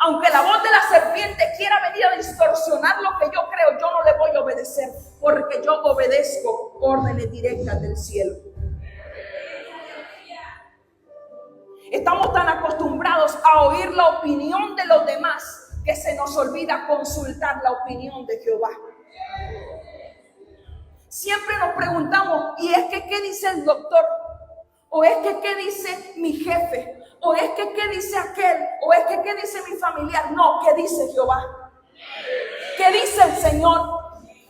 Aunque la voz de la serpiente quiera venir a distorsionar lo que yo creo, yo no le voy a obedecer, porque yo obedezco órdenes directas del cielo. Estamos tan acostumbrados a oír la opinión de los demás que se nos olvida consultar la opinión de Jehová. Siempre nos preguntamos, ¿y es que qué dice el doctor? ¿O es que qué dice mi jefe? ¿O es que qué dice aquel? ¿O es que qué dice mi familiar? No, ¿qué dice Jehová? ¿Qué dice el Señor?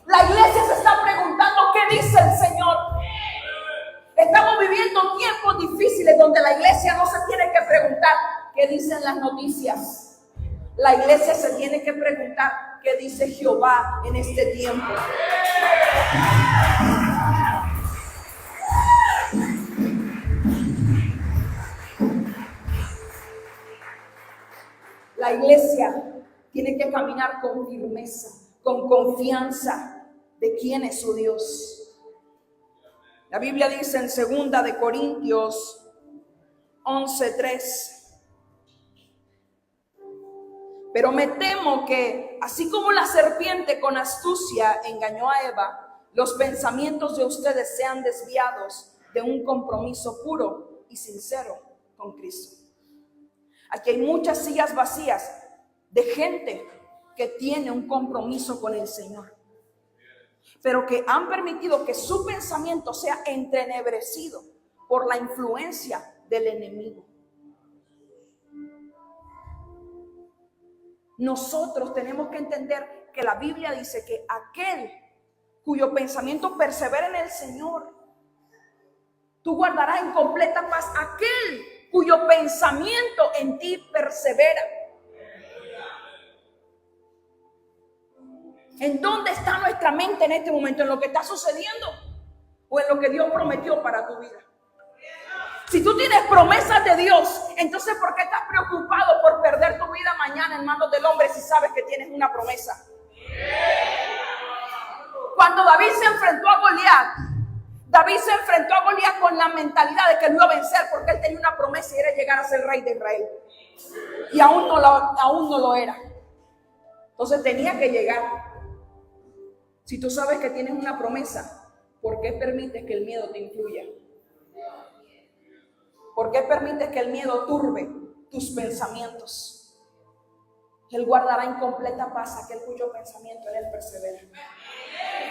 La iglesia se está preguntando, ¿qué dice el Señor? Estamos viviendo tiempos difíciles donde la iglesia no se tiene que preguntar qué dicen las noticias. La iglesia se tiene que preguntar qué dice Jehová en este tiempo. La iglesia tiene que caminar con firmeza, con confianza de quién es su Dios. La Biblia dice en 2 de Corintios 11:3: pero me temo que, así como la serpiente con astucia engañó a Eva, los pensamientos de ustedes sean desviados de un compromiso puro y sincero con Cristo. Aquí hay muchas sillas vacías de gente que tiene un compromiso con el Señor, pero que han permitido que su pensamiento sea entenebrecido por la influencia del enemigo. Nosotros tenemos que entender que la Biblia dice que aquel cuyo pensamiento persevera en el Señor, tú guardarás en completa paz aquel cuyo pensamiento en ti persevera. ¿En dónde está nuestra mente en este momento? ¿En lo que está sucediendo o en lo que Dios prometió para tu vida? Si tú tienes promesas de Dios, entonces ¿por qué estás preocupado por perder tu vida mañana en manos del hombre si sabes que tienes una promesa? Cuando David se enfrentó a Goliat con la mentalidad de que lo iba a vencer porque él tenía una promesa y era llegar a ser rey de Israel. Y aún no lo era. Entonces tenía que llegar. Si tú sabes que tienes una promesa, ¿por qué permites que el miedo te influya? ¿Por qué permites que el miedo turbe tus pensamientos? Él guardará en completa paz aquel cuyo pensamiento en él persevera.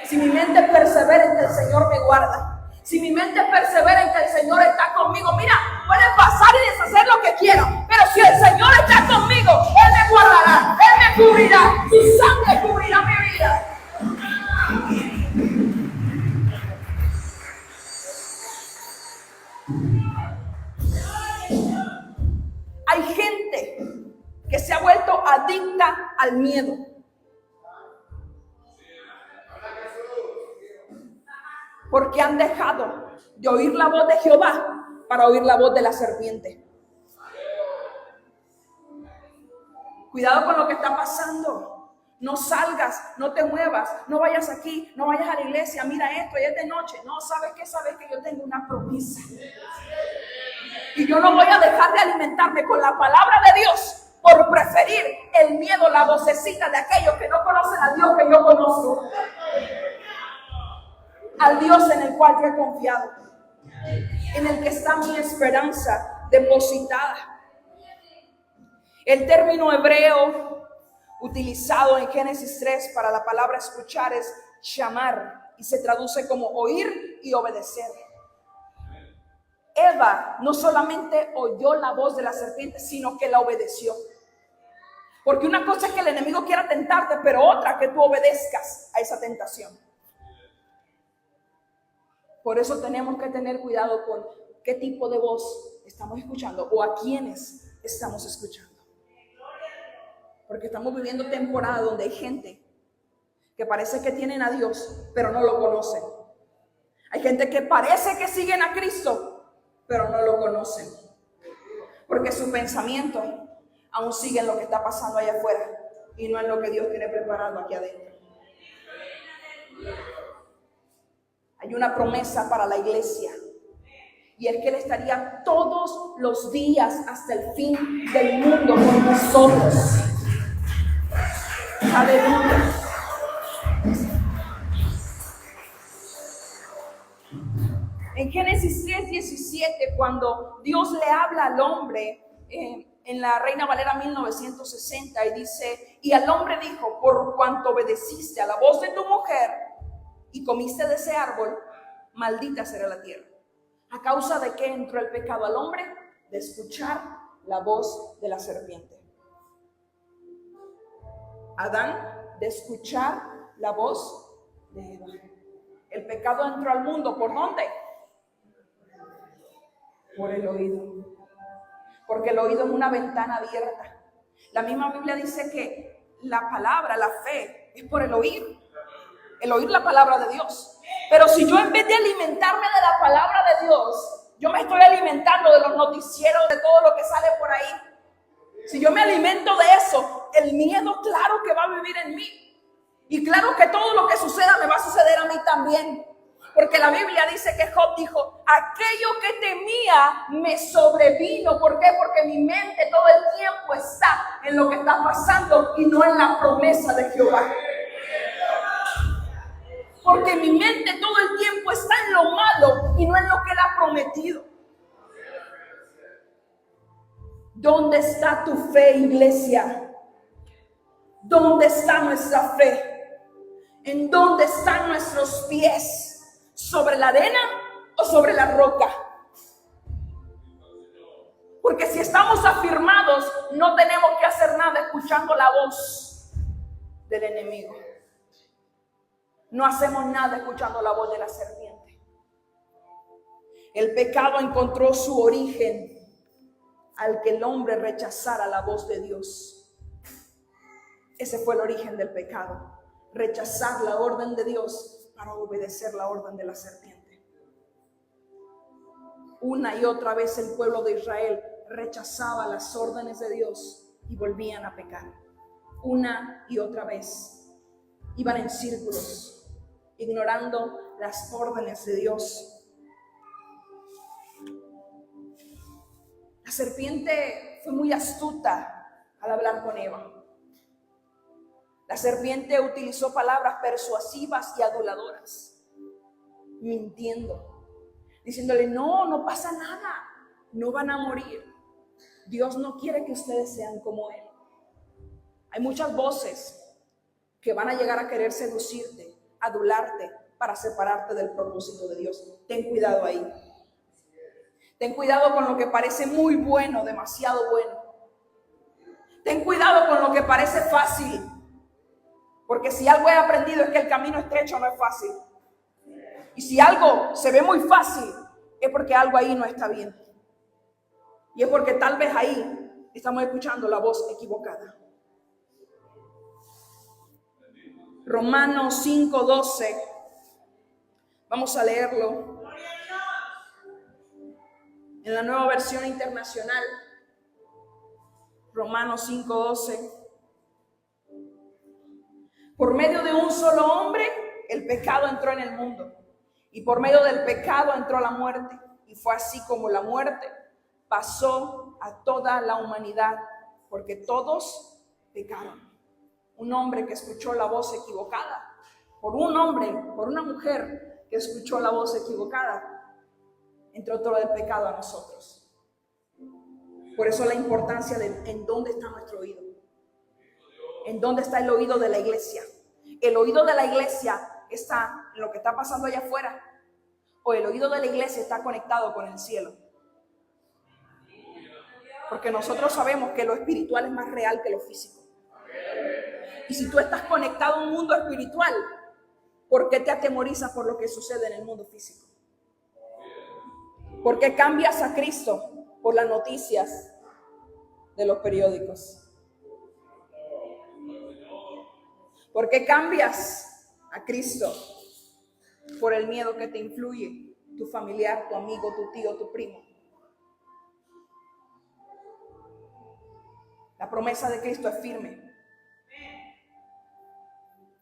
Si mi mente persevera en que el Señor me guarda, si mi mente persevera en que el Señor está conmigo, mira, puede pasar y deshacer lo que quiera, pero si el Señor está conmigo, Él me guardará, Él me cubrirá, su sangre cubrirá mi vida. Hay gente que se ha vuelto adicta al miedo. Porque han dejado de oír la voz de Jehová para oír la voz de la serpiente. Cuidado con lo que está pasando. No salgas, no te muevas, no vayas aquí, no vayas a la iglesia. Mira esto, y es de noche. No, ¿sabes qué? Sabes que yo tengo una promesa. Y yo no voy a dejar de alimentarme con la palabra de Dios por preferir el miedo, la vocecita de aquellos que no conocen al Dios que yo conozco. Al Dios en el cual yo he confiado, en el que está mi esperanza depositada. El término hebreo utilizado en Génesis 3 para la palabra escuchar es shamar y se traduce como oír y obedecer. Eva no solamente oyó la voz de la serpiente, sino que la obedeció. Porque una cosa es que el enemigo quiera tentarte, pero otra que tú obedezcas a esa tentación. Por eso tenemos que tener cuidado con qué tipo de voz estamos escuchando o a quiénes estamos escuchando. Porque estamos viviendo temporada donde hay gente que parece que tienen a Dios, pero no lo conocen. Hay gente que parece que siguen a Cristo, pero no lo conocen. Porque su pensamiento aún sigue en lo que está pasando allá afuera y no en lo que Dios tiene preparado aquí adentro. Hay una promesa para la iglesia y es que Él estaría todos los días hasta el fin del mundo con nosotros. Aleluya. En Génesis 3:17, cuando Dios le habla al hombre, en la Reina Valera 1960, y dice: y al hombre dijo, por cuanto obedeciste a la voz de tu mujer y comiste de ese árbol, maldita será la tierra. ¿A causa de qué entró el pecado al hombre? De escuchar la voz de la serpiente. Adán, de escuchar la voz de Eva. El pecado entró al mundo, ¿por dónde? Por el oído. Porque el oído es una ventana abierta. La misma Biblia dice que la palabra, la fe, es por el oír la palabra de Dios. Pero si yo, en vez de alimentarme de la palabra de Dios, yo me estoy alimentando de los noticieros, de todo lo que sale por ahí, si yo me alimento de eso, el miedo, claro que va a vivir en mí. Y claro que todo lo que suceda me va a suceder a mí también. Porque la Biblia dice que Job dijo: aquello que temía me sobrevino. ¿Por qué? Porque mi mente todo el tiempo está en lo que está pasando y no en la promesa de Jehová. Porque mi mente todo el tiempo está en lo malo y no en lo que Él ha prometido. ¿Dónde está tu fe, iglesia? ¿Dónde está nuestra fe? ¿En dónde están nuestros pies? ¿Sobre la arena o sobre la roca? Porque si estamos afirmados, no tenemos que hacer nada escuchando la voz del enemigo. No hacemos nada escuchando la voz de la serpiente. El pecado encontró su origen al que el hombre rechazara la voz de Dios. Ese fue el origen del pecado. Rechazar la orden de Dios para obedecer la orden de la serpiente. Una y otra vez el pueblo de Israel rechazaba las órdenes de Dios y volvían a pecar. Una y otra vez iban en círculos, ignorando las órdenes de Dios. La serpiente fue muy astuta al hablar con Eva. La serpiente utilizó palabras persuasivas y aduladoras, mintiendo, diciéndole: no pasa nada, no van a morir. Dios no quiere que ustedes sean como Él. Hay muchas voces que van a llegar a querer seducirte, adularte, para separarte del propósito de Dios. Ten cuidado ahí. Ten cuidado con lo que parece muy bueno, demasiado bueno. Ten cuidado con lo que parece fácil. Porque si algo he aprendido es que el camino estrecho no es fácil. Y si algo se ve muy fácil, es porque algo ahí no está bien. Y es porque tal vez ahí estamos escuchando la voz equivocada. Romanos 5:12. Vamos a leerlo. En la Nueva Versión Internacional. Romanos 5:12. Por medio de un solo hombre, el pecado entró en el mundo. Y por medio del pecado entró la muerte. Y fue así como la muerte pasó a toda la humanidad, porque todos pecaron. Un hombre que escuchó la voz equivocada, por un hombre, por una mujer que escuchó la voz equivocada, entró todo el pecado a nosotros. Por eso la importancia de en dónde está nuestro oído. ¿En dónde está el oído de la iglesia? ¿El oído de la iglesia está en lo que está pasando allá afuera? ¿O el oído de la iglesia está conectado con el cielo? Porque nosotros sabemos que lo espiritual es más real que lo físico. Y si tú estás conectado a un mundo espiritual, ¿por qué te atemorizas por lo que sucede en el mundo físico? ¿Por qué cambias a Cristo por las noticias de los periódicos? ¿Por qué cambias a Cristo por el miedo que te influye tu familiar, tu amigo, tu tío, tu primo? La promesa de Cristo es firme.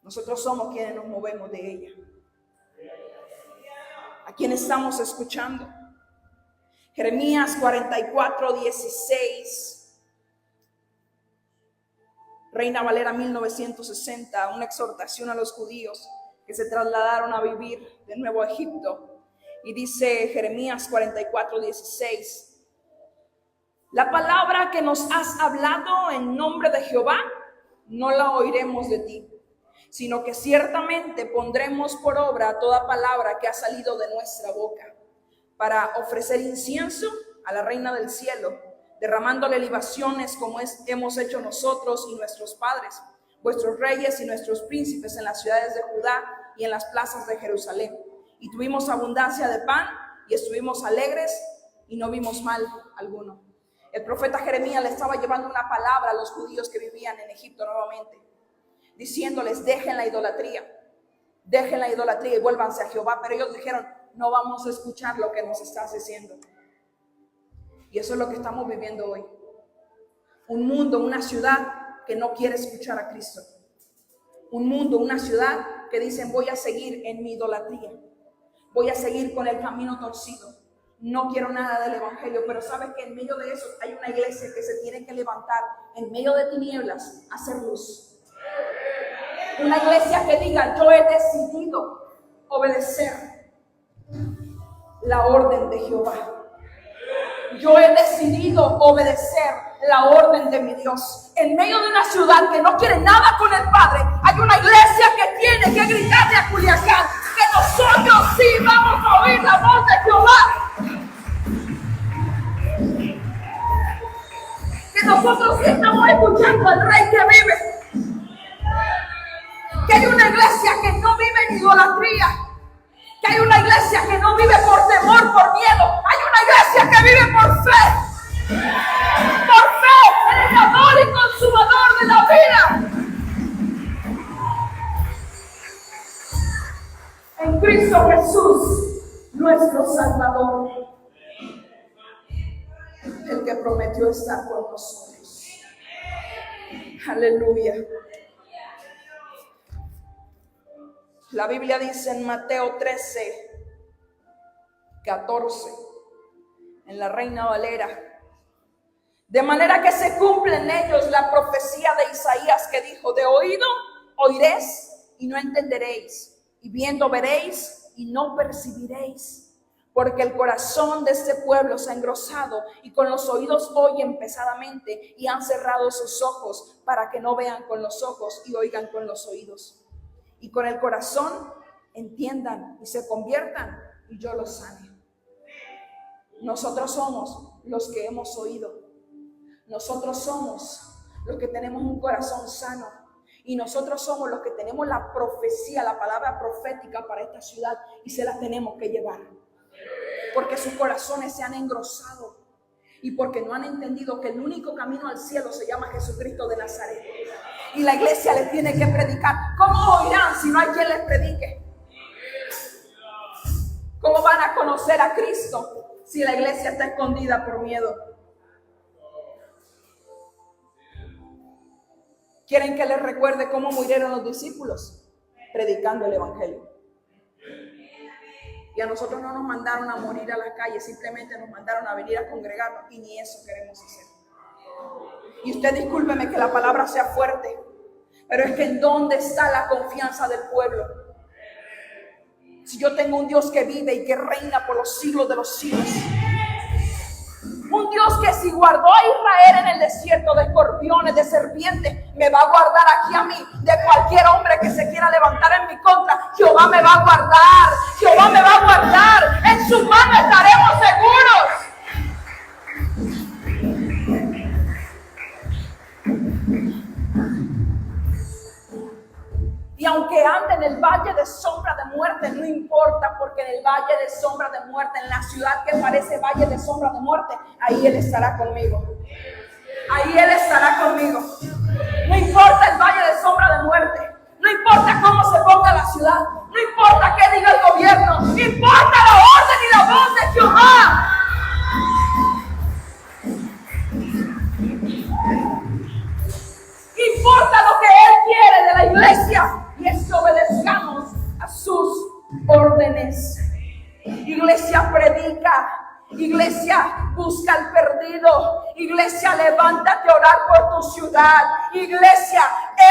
Nosotros somos quienes nos movemos de ella. ¿A quién estamos escuchando? Jeremías 44:16. Reina Valera 1960, una exhortación a los judíos que se trasladaron a vivir de nuevo a Egipto. Y dice Jeremías 44:16, la palabra que nos has hablado en nombre de Jehová, no la oiremos de ti, sino que ciertamente pondremos por obra toda palabra que ha salido de nuestra boca, para ofrecer incienso a la Reina del cielo, derramándole libaciones como hemos hecho nosotros y nuestros padres, vuestros reyes y nuestros príncipes en las ciudades de Judá y en las plazas de Jerusalén. Y tuvimos abundancia de pan y estuvimos alegres y no vimos mal alguno. El profeta Jeremías le estaba llevando una palabra a los judíos que vivían en Egipto nuevamente, diciéndoles: dejen la idolatría y vuélvanse a Jehová. Pero ellos dijeron: no vamos a escuchar lo que nos estás diciendo. Y eso es lo que estamos viviendo hoy. Un mundo, una ciudad que no quiere escuchar a Cristo. Un mundo, una ciudad que dicen: voy a seguir en mi idolatría, voy a seguir con el camino torcido, no quiero nada del evangelio. Pero sabes que en medio de eso hay una iglesia que se tiene que levantar en medio de tinieblas a hacer luz. Una iglesia que diga: yo he decidido obedecer la orden de Jehová. Yo he decidido obedecer la orden de mi Dios. En medio de una ciudad que no quiere nada con el Padre, hay una iglesia que tiene que gritarle a Culiacán que nosotros sí vamos a oír la voz de Jehová. Que nosotros sí estamos escuchando al Rey que vive. Que hay una iglesia que no vive en idolatría. Que hay una iglesia que no vive por temor, por miedo. Hay una iglesia que vive por fe. Por fe en el dador y consumador de la vida. En Cristo Jesús, nuestro Salvador. El que prometió estar con nosotros. Aleluya. La Biblia dice en Mateo 13:14, en la Reina Valera: de manera que se cumple en ellos la profecía de Isaías que dijo: de oído oiréis y no entenderéis, y viendo veréis y no percibiréis, porque el corazón de este pueblo se ha engrosado, y con los oídos oyen pesadamente, y han cerrado sus ojos para que no vean con los ojos y oigan con los oídos, y con el corazón entiendan y se conviertan y yo los sane. Nosotros somos los que hemos oído. Nosotros somos los que tenemos un corazón sano. Y nosotros somos los que tenemos la profecía, la palabra profética para esta ciudad, y se la tenemos que llevar. Porque sus corazones se han engrosado y porque no han entendido que el único camino al cielo se llama Jesucristo de Nazaret. Y la iglesia les tiene que predicar. ¿Cómo oirán si no hay quien les predique? ¿Cómo van a conocer a Cristo si la iglesia está escondida por miedo? ¿Quieren que les recuerde cómo murieron los discípulos? Predicando el evangelio. Y a nosotros no nos mandaron a morir a las calles, simplemente nos mandaron a venir a congregarnos, y ni eso queremos hacer. Y usted discúlpeme que la palabra sea fuerte, pero es que ¿en dónde está la confianza del pueblo? Si yo tengo un Dios que vive y que reina por los siglos de los siglos, un Dios que si guardó a Israel en el desierto de escorpiones, de serpientes, me va a guardar aquí a mí de cualquier hombre que se quiera levantar en mi contra. Jehová me va a guardar, Jehová me va a guardar, en su mano estaremos seguros. Y aunque ande en el valle de sombra de muerte, no importa, porque en el valle de sombra de muerte, en la ciudad que parece valle de sombra de muerte, ahí Él estará conmigo. Ahí Él estará conmigo. No importa el valle de sombra de muerte, no importa cómo se ponga la ciudad, no importa qué diga el gobierno, no importa la orden y la voz de Jehová. Importa lo que Él quiere de la iglesia, y es que obedezcamos a sus órdenes. Iglesia predica, iglesia busca al perdido, Iglesia, levántate a orar por tu ciudad. Iglesia,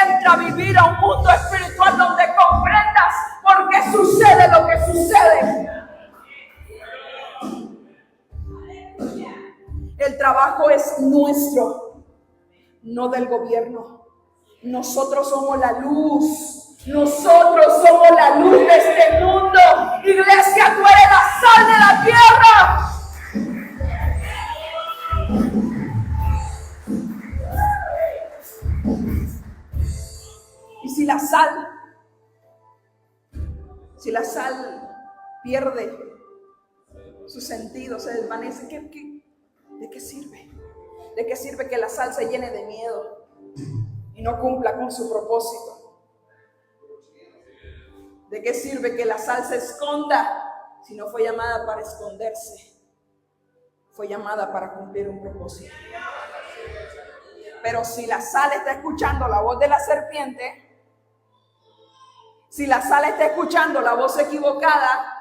entra a vivir a un mundo espiritual donde comprendas por qué sucede lo que sucede. El trabajo es nuestro, no del gobierno. Nosotros somos la luz. Nosotros somos la luz de este mundo. Iglesia, tú eres la sal de la tierra. Y si la sal pierde su sentido, se desvanece, ¿de qué sirve? ¿De qué sirve que la sal se llene de miedo y no cumpla con su propósito? ¿De qué sirve que la sal se esconda si no fue llamada para esconderse? Fue llamada para cumplir un propósito. Pero si la sal está escuchando la voz de la serpiente, si la sal está escuchando la voz equivocada,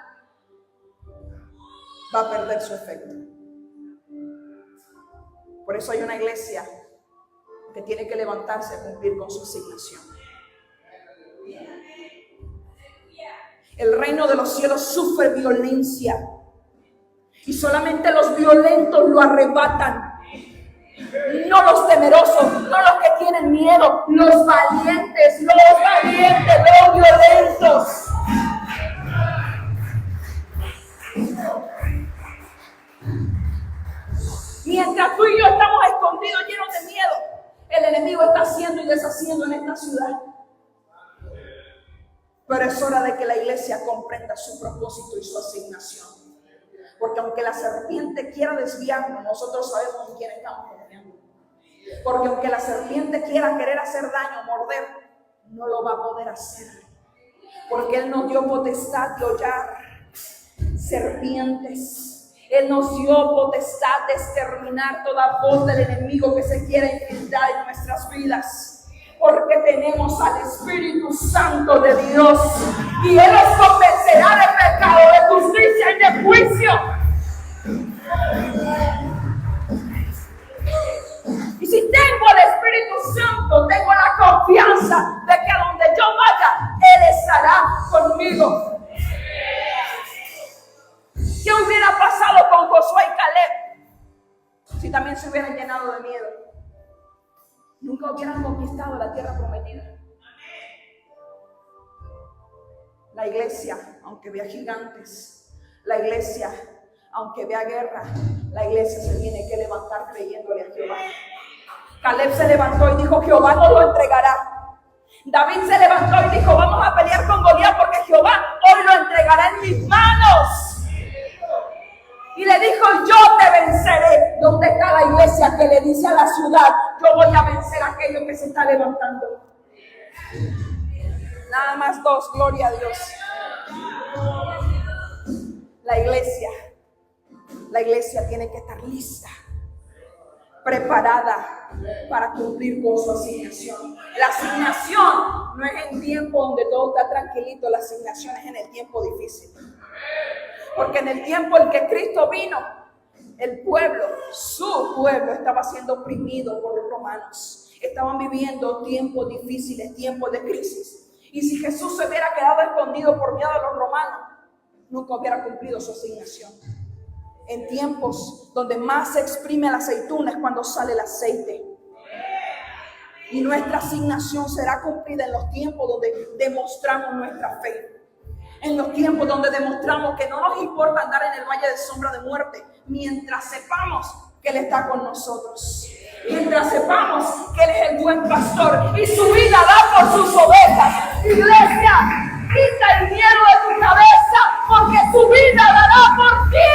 va a perder su efecto. Por eso hay una iglesia que tiene que levantarse a cumplir con su asignación. El reino de los cielos sufre violencia y solamente los violentos lo arrebatan. No los temerosos, no los que tienen miedo, los valientes, los violentos. Mientras tú y yo estamos escondidos, llenos de miedo, el enemigo está haciendo y deshaciendo en esta ciudad. Pero es hora de que la iglesia comprenda su propósito y su asignación. Porque aunque la serpiente quiera desviarnos, nosotros sabemos en quién estamos confiando. Porque aunque la serpiente quiera querer hacer daño, morder, no lo va a poder hacer. Porque Él nos dio potestad de hollar serpientes. Él nos dio potestad de exterminar toda voz del enemigo que se quiera infiltrar en nuestras vidas. Porque tenemos al Espíritu Santo de Dios y Él nos convencerá de pecado, de justicia y de juicio. Y si tengo al Espíritu Santo, tengo la confianza de que a donde yo vaya, Él estará conmigo. ¿Qué hubiera pasado con Josué y Caleb si también se hubieran llenado de miedo? Nunca hubieran conquistado la tierra prometida. La iglesia, aunque vea gigantes, la iglesia, aunque vea guerra, la iglesia se tiene que levantar creyéndole a Jehová. Caleb se levantó y dijo: Jehová nos lo entregará. David se levantó y dijo: vamos a pelear con Goliat porque Jehová hoy lo entregará en mis manos. Y le dijo: yo te venceré. ¿Dónde está la iglesia que le dice a la ciudad: yo voy a vencer a aquello que se está levantando? Nada más dos, gloria a Dios. La iglesia tiene que estar lista, preparada para cumplir con su asignación. La asignación no es en tiempo donde todo está tranquilito, la asignación es en el tiempo difícil. Porque en el tiempo en que Cristo vino, el pueblo, su pueblo, estaba siendo oprimido por los romanos. Estaban viviendo tiempos difíciles, tiempos de crisis. Y si Jesús se hubiera quedado escondido por miedo a los romanos, nunca hubiera cumplido su asignación. En tiempos donde más se exprime la aceituna es cuando sale el aceite. Y nuestra asignación será cumplida en los tiempos donde demostramos nuestra fe. En los tiempos donde demostramos que no nos importa andar en el valle de sombra de muerte, mientras sepamos que Él está con nosotros. Mientras sepamos que Él es el buen pastor y su vida da por sus ovejas. Iglesia, quita el miedo de tu cabeza, porque su vida dará por ti.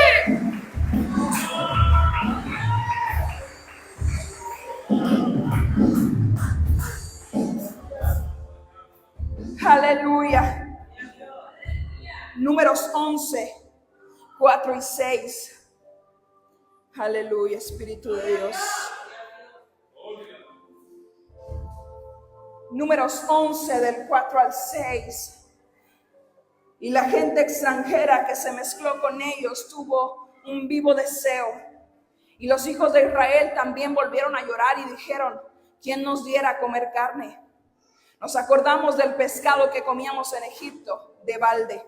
Aleluya. Números 11, 4 y 6. Aleluya, Espíritu de Dios. Números 11 del 4 al 6. Y la gente extranjera que se mezcló con ellos tuvo un vivo deseo Y los hijos de Israel también volvieron a llorar y dijeron: ¿quién nos diera a comer carne? Nos acordamos del pescado que comíamos en Egipto, de balde,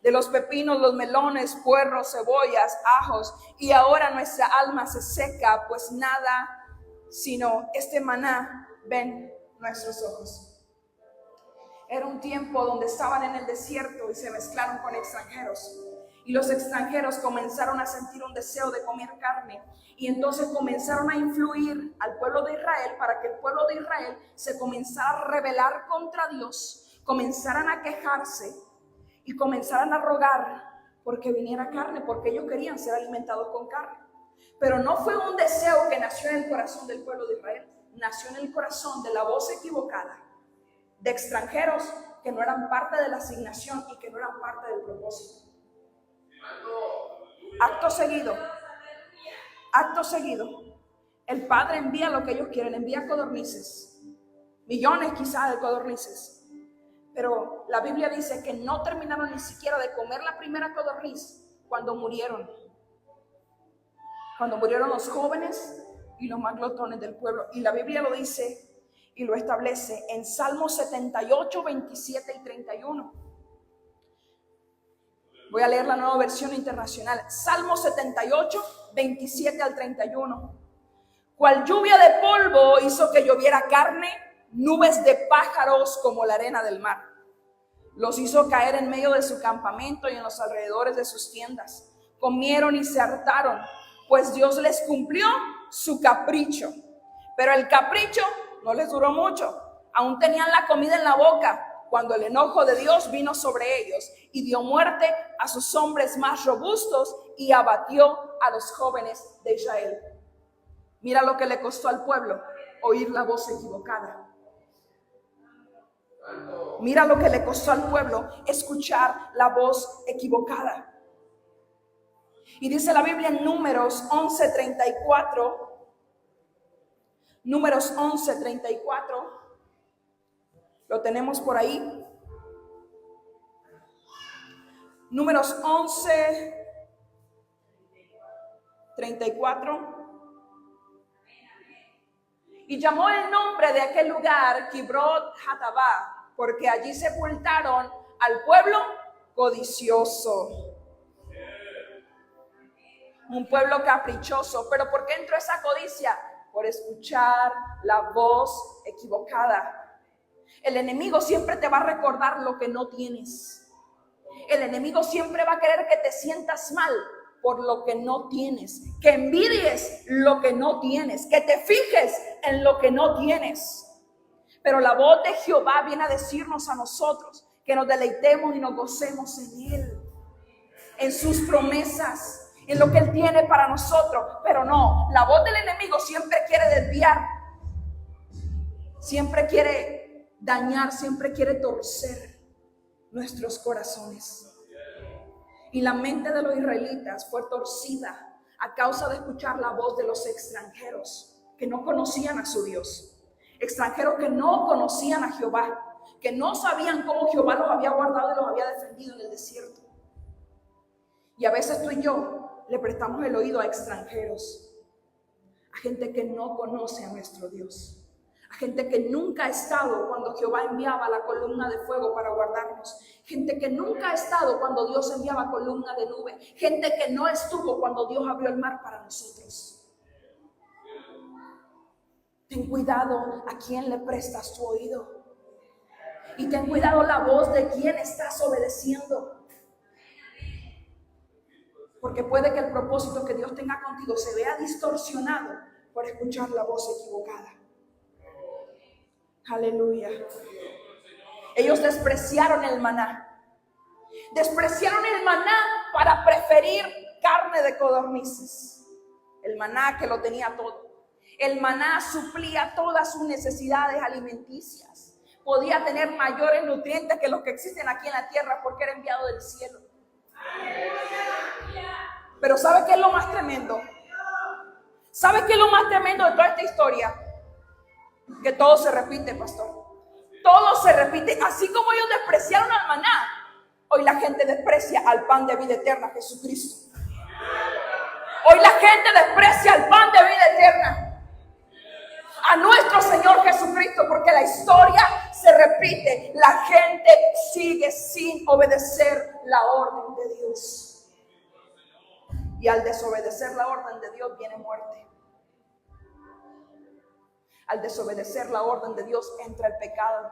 de los pepinos, los melones, puerros, cebollas, ajos, y ahora nuestra alma se seca, pues nada sino este maná ven nuestros ojos. Era un tiempo donde estaban en el desierto y se mezclaron con extranjeros. Y los extranjeros comenzaron a sentir un deseo de comer carne. Y entonces comenzaron a influir al pueblo de Israel para que el pueblo de Israel se comenzara a rebelar contra Dios, comenzaran a quejarse y comenzaran a rogar porque viniera carne, porque ellos querían ser alimentados con carne. Pero no fue un deseo que nació en el corazón del pueblo de Israel, nació en el corazón de la voz equivocada, de extranjeros que no eran parte de la asignación y que no eran parte del propósito. Acto seguido, el padre envía lo que ellos quieren, envía codornices, millones quizás de codornices, pero la Biblia dice que no terminaron ni siquiera de comer la primera codorniz cuando murieron los jóvenes y los más glotones del pueblo. Y la Biblia lo dice y lo establece en Salmos 78, 27 y 31. Voy a leer la Nueva Versión Internacional. Salmo 78, 27 al 31. Cual lluvia de polvo hizo que lloviera carne, nubes de pájaros como la arena del mar. Los hizo caer en medio de su campamento y en los alrededores de sus tiendas. Comieron y se hartaron, pues Dios les cumplió su capricho. Pero el capricho no les duró mucho. Aún tenían la comida en la boca cuando el enojo de Dios vino sobre ellos y dio muerte a sus hombres más robustos y abatió a los jóvenes de Israel. Mira lo que le costó al pueblo oír la voz equivocada. Mira lo que le costó al pueblo escuchar la voz equivocada. Y dice la Biblia en Números 11:34. Números 11:34. Lo tenemos por ahí. Números 11:34. Y llamó el nombre de aquel lugar Kibrot Hatabá, porque allí sepultaron al pueblo codicioso. Un pueblo caprichoso. ¿Pero por qué entró esa codicia? Por escuchar la voz equivocada. El enemigo siempre te va a recordar lo que no tienes. El enemigo siempre va a querer que te sientas mal por lo que no tienes, que envidies lo que no tienes, que te fijes en lo que no tienes. Pero la voz de Jehová viene a decirnos a nosotros que nos deleitemos y nos gocemos en Él, en sus promesas, en lo que Él tiene para nosotros. Pero no, la voz del enemigo siempre quiere desviar, siempre quiere dañar, siempre quiere torcer nuestros corazones. Y la mente de los israelitas fue torcida a causa de escuchar la voz de los extranjeros que no conocían a su Dios, extranjeros que no conocían a Jehová, que no sabían cómo Jehová los había guardado y los había defendido en el desierto. Y a veces tú y yo le prestamos el oído a extranjeros, a gente que no conoce a nuestro Dios, a gente que nunca ha estado cuando Jehová enviaba la columna de fuego para guardarnos, gente que nunca ha estado cuando Dios enviaba columna de nube, gente que no estuvo cuando Dios abrió el mar para nosotros. Ten cuidado a quién le prestas tu oído y ten cuidado la voz de quién estás obedeciendo, porque puede que el propósito que Dios tenga contigo se vea distorsionado por escuchar la voz equivocada. Aleluya. Ellos despreciaron el maná. Despreciaron el maná para preferir carne de codornices. El maná que lo tenía todo. El maná suplía todas sus necesidades alimenticias. Podía tener mayores nutrientes que los que existen aquí en la tierra porque era enviado del cielo. Pero ¿sabe qué es lo más tremendo? ¿Sabe qué es lo más tremendo de toda esta historia? Que todo se repite, pastor. Todo se repite. Así como ellos despreciaron al maná, hoy la gente desprecia al pan de vida eterna, Jesucristo. Hoy la gente desprecia el pan de vida eterna, a nuestro Señor Jesucristo, porque la historia se repite. La gente sigue sin obedecer la orden de Dios. Y al desobedecer la orden de Dios viene muerte. Al desobedecer la orden de Dios entra el pecado.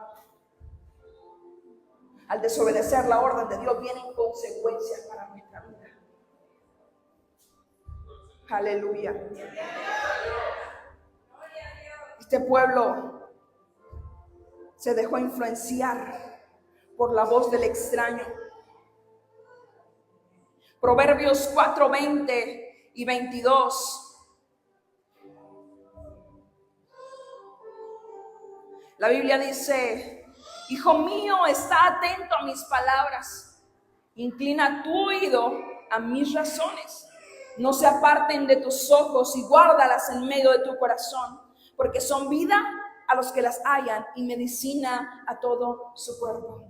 Al desobedecer la orden de Dios vienen consecuencias para nuestra vida. Aleluya. Este pueblo se dejó influenciar por la voz del extraño. Proverbios 4, 20 y 22. La Biblia dice: hijo mío, está atento a mis palabras. Inclina tu oído a mis razones. No se aparten de tus ojos y guárdalas en medio de tu corazón, porque son vida a los que las hallan y medicina a todo su cuerpo.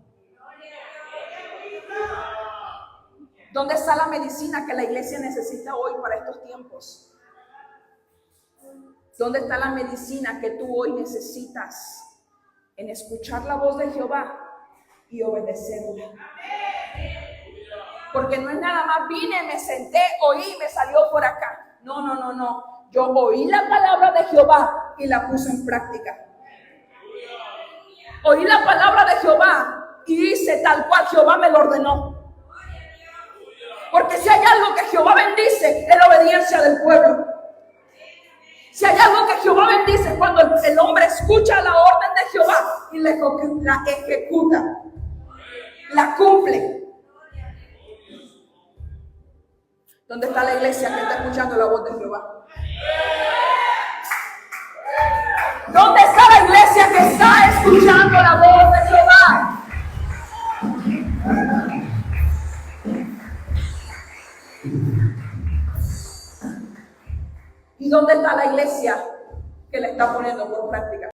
¿Dónde está la medicina que la iglesia necesita hoy para estos tiempos? ¿Dónde está la medicina que tú hoy necesitas? En escuchar la voz de Jehová y obedecerla. Porque no es nada más vine, me senté, oí, me salió por acá. No. Yo oí la palabra de Jehová y la puse en práctica. Oí la palabra de Jehová y hice tal cual Jehová me lo ordenó. Porque si hay algo que Jehová bendice, es la obediencia del pueblo. Si hay algo que Jehová bendice, es cuando el hombre escucha la orden de Jehová y la ejecuta, la cumple. ¿Dónde está la iglesia que está escuchando la voz de Jehová? ¿Dónde está la iglesia que está escuchando la voz de Jehová? ¿Y dónde está la iglesia que le está poniendo por práctica?